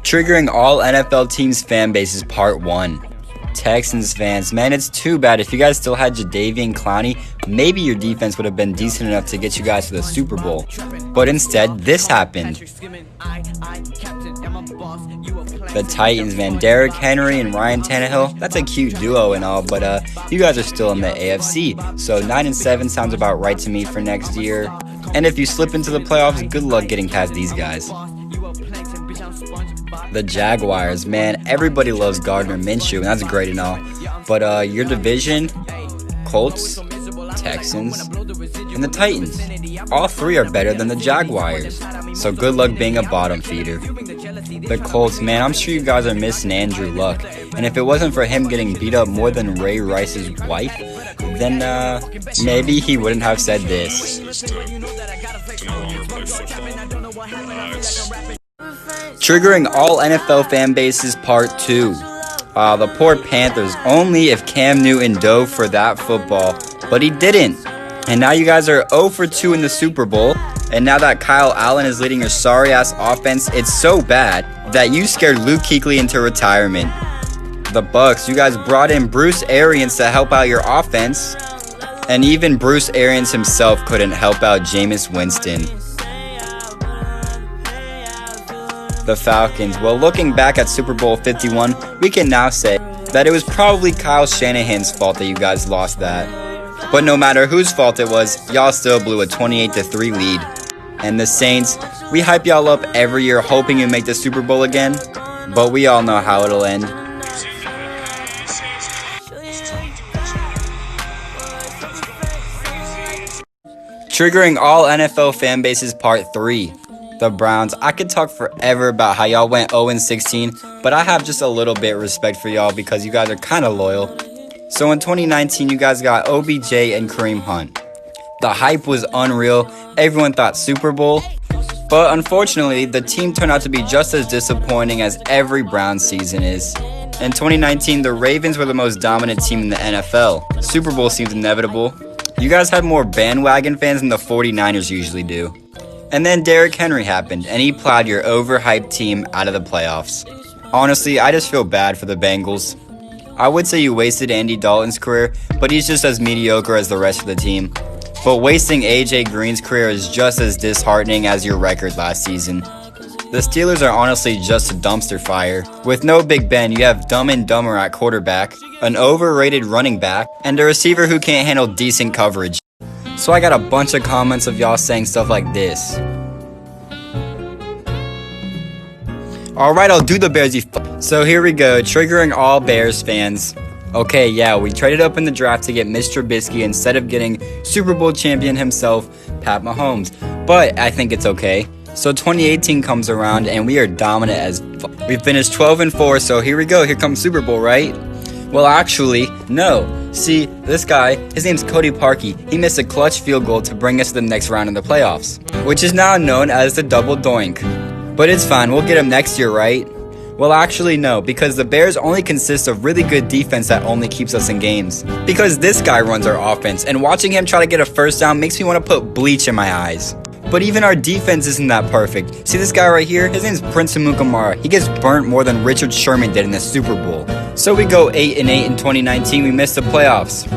Triggering all NFL teams' fan bases, part 1. Texans fans, man, it's too bad. If you guys still had Jadeveon Clowney, maybe your defense would have been decent enough to get you guys to the Super Bowl. But instead, this happened. The Titans, man, Derrick Henry and Ryan Tannehill, that's a cute duo and all, but you guys are still in the AFC. So 9-7 sounds about right to me for next year. And if you slip into the playoffs, good luck getting past these guys. The Jaguars, man, everybody loves Gardner Minshew, and that's great and all. But your division, Colts, Texans, and the Titans, all three are better than the Jaguars. So good luck being a bottom feeder. The Colts, man, I'm sure you guys are missing Andrew Luck. And if it wasn't for him getting beat up more than Ray Rice's wife, then maybe he wouldn't have said this. Triggering all NFL fan bases, part 2. The poor Panthers, only if Cam Newton dove for that football, but he didn't. And now you guys are 0 for 2 in the Super Bowl, and now that Kyle Allen is leading your sorry-ass offense, it's so bad that you scared Luke Kuechly into retirement. The Bucs, you guys brought in Bruce Arians to help out your offense, and even Bruce Arians himself couldn't help out Jameis Winston. The Falcons, well, looking back at Super Bowl 51, we can now say that it was probably Kyle Shanahan's fault that you guys lost that. But no matter whose fault it was, y'all still blew a 28-3 lead. And the Saints, we hype y'all up every year hoping you make the Super Bowl again, but we all know how it'll end. Triggering all NFL fan bases, part 3. The Browns, I could talk forever about how y'all went 0-16, but I have just a little bit of respect for y'all because you guys are kind of loyal. So in 2019, you guys got OBJ and Kareem Hunt. The hype was unreal, everyone thought Super Bowl, but unfortunately, the team turned out to be just as disappointing as every Browns season is. In 2019, the Ravens were the most dominant team in the NFL. Super Bowl seems inevitable. You guys had more bandwagon fans than the 49ers usually do. And then Derrick Henry happened, and he plowed your overhyped team out of the playoffs. Honestly, I just feel bad for the Bengals. I would say you wasted Andy Dalton's career, but he's just as mediocre as the rest of the team. But wasting AJ Green's career is just as disheartening as your record last season. The Steelers are honestly just a dumpster fire. With no Big Ben, you have Dumb and Dumber at quarterback, an overrated running back, and a receiver who can't handle decent coverage. So I got a bunch of comments of y'all saying stuff like this. Alright, I'll do the Bears, you So here we go, triggering all Bears fans. Okay, yeah, we traded up in the draft to get Mr. Trubisky instead of getting Super Bowl champion himself, Pat Mahomes. But I think it's okay. So 2018 comes around and we are dominant as We finished 12-4, so here we go, here comes Super Bowl, right? Well, actually, no. See, this guy, his name's Cody Parkey. He missed a clutch field goal to bring us to the next round in the playoffs, which is now known as the double doink. But it's fine, we'll get him next year, right? Well, actually, no, because the Bears only consist of really good defense that only keeps us in games. Because this guy runs our offense, and watching him try to get a first down makes me want to put bleach in my eyes. But even our defense isn't that perfect. See this guy right here? His name's Prince Amukamara. He gets burnt more than Richard Sherman did in the Super Bowl. So we go 8-8 in 2019. We missed the playoffs.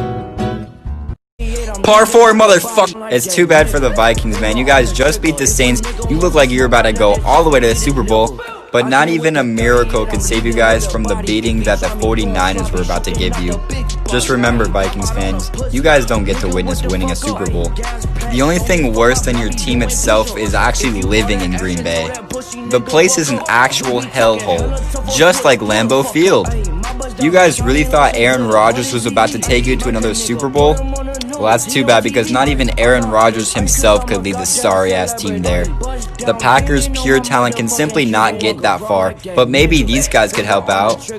Par 4, motherfucker. It's too bad for the Vikings, man. You guys just beat the Saints. You look like you're about to go all the way to the Super Bowl. But not even a miracle could save you guys from the beating that the 49ers were about to give you. Just remember, Vikings fans, you guys don't get to witness winning a Super Bowl. The only thing worse than your team itself is actually living in Green Bay. The place is an actual hellhole, just like Lambeau Field. You guys really thought Aaron Rodgers was about to take you to another Super Bowl? Well, that's too bad because not even Aaron Rodgers himself could lead the sorry-ass team there. The Packers' pure talent can simply not get that far, but maybe these guys could help out.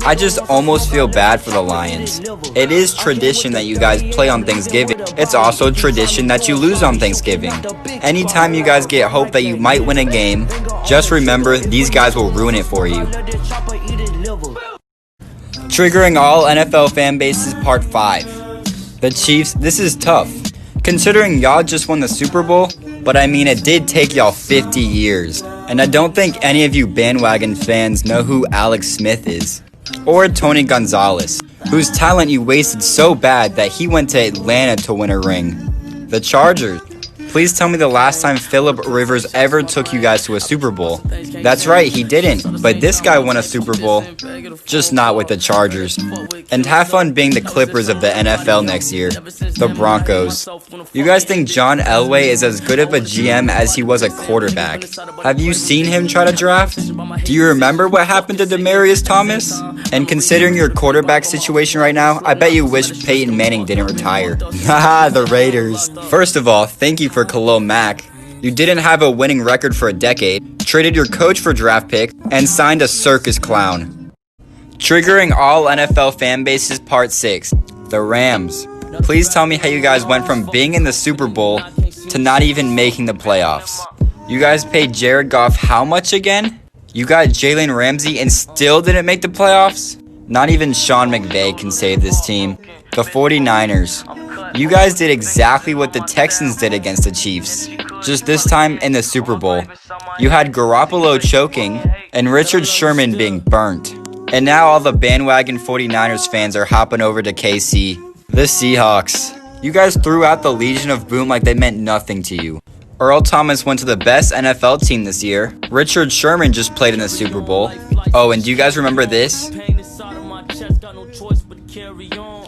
I just almost feel bad for the Lions. It is tradition that you guys play on Thanksgiving. It's also tradition that you lose on Thanksgiving. Anytime you guys get hope that you might win a game, just remember these guys will ruin it for you. Triggering all NFL fan bases, part 5. The Chiefs, this is tough. Considering y'all just won the Super Bowl, but I mean it did take y'all 50 years. And I don't think any of you bandwagon fans know who Alex Smith is. Or Tony Gonzalez, whose talent you wasted so bad that he went to Atlanta to win a ring. The Chargers. Please tell me the last time Phillip Rivers ever took you guys to a Super Bowl. That's right, he didn't. But this guy won a Super Bowl, just not with the Chargers. And have fun being the Clippers of the NFL next year, the Broncos. You guys think John Elway is as good of a GM as he was a quarterback? Have you seen him try to draft? Do you remember what happened to Demaryius Thomas? And considering your quarterback situation right now, I bet you wish Peyton Manning didn't retire. Haha, the Raiders. First of all, thank you for Khalil Mack. You didn't have a winning record for a decade, traded your coach for draft pick, and signed a circus clown. Triggering all NFL fan bases part 6. The Rams. Please tell me how you guys went from being in the Super Bowl to not even making the playoffs. You guys paid Jared Goff how much again? You got Jalen Ramsey and still didn't make the playoffs? Not even Sean McVay can save this team. The 49ers. You guys did exactly what the Texans did against the Chiefs, just this time in the Super Bowl. You had Garoppolo choking and Richard Sherman being burnt. And now all the bandwagon 49ers fans are hopping over to KC. The Seahawks. You guys threw out the Legion of Boom like they meant nothing to you. Earl Thomas went to the best NFL team this year. Richard Sherman just played in the Super Bowl. Oh, and do you guys remember this?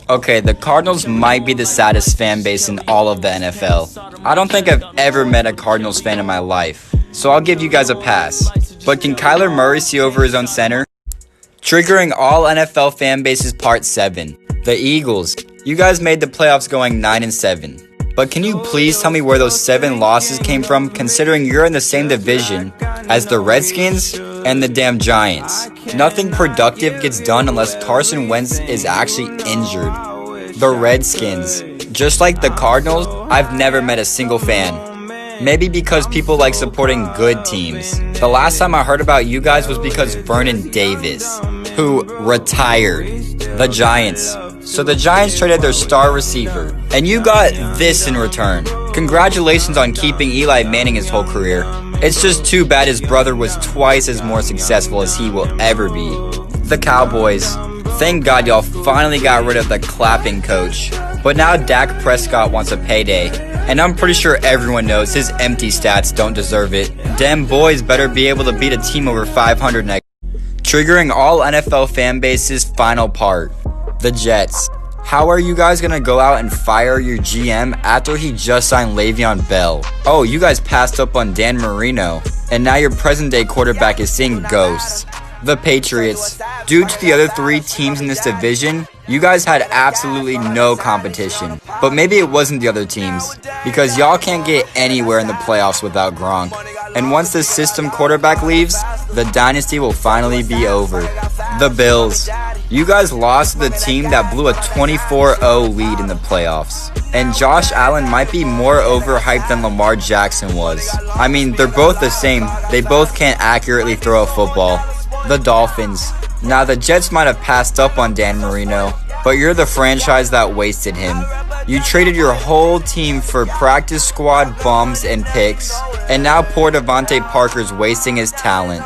Okay, the Cardinals might be the saddest fan base in all of the NFL. I don't think I've ever met a Cardinals fan in my life, so I'll give you guys a pass. But can Kyler Murray see over his own center? Triggering all NFL fan bases part 7. The Eagles. You guys made the playoffs going 9-7. But can you please tell me where those 7 losses came from, considering you're in the same division as the Redskins and the damn Giants? Nothing productive gets done unless Carson Wentz is actually injured. The Redskins. Just like the Cardinals, I've never met a single fan. Maybe because people like supporting good teams. The last time I heard about you guys was because Vernon Davis, who retired. The Giants. So the Giants traded their star receiver, and you got this in return. Congratulations on keeping Eli Manning his whole career. It's just too bad his brother was twice as more successful as he will ever be. The Cowboys. Thank God y'all finally got rid of the clapping coach. But now Dak Prescott wants a payday, and I'm pretty sure everyone knows his empty stats don't deserve it. Dem boys better be able to beat a team over 500 next. Triggering all NFL fan bases final part. The Jets. How are you guys going to go out and fire your GM after he just signed Le'Veon Bell? Oh, you guys passed up on Dan Marino, and now your present-day quarterback is seeing ghosts. The Patriots. Due to the other 3 teams in this division, you guys had absolutely no competition. But maybe it wasn't the other teams, because y'all can't get anywhere in the playoffs without Gronk. And once the system quarterback leaves, the dynasty will finally be over. The Bills. You guys lost to the team that blew a 24-0 lead in the playoffs. And Josh Allen might be more overhyped than Lamar Jackson was. I mean, they're both the same. They both can't accurately throw a football. The Dolphins. Now, the Jets might have passed up on Dan Marino, but you're the franchise that wasted him. You traded your whole team for practice squad bums and picks, and now poor Devontae Parker's wasting his talent.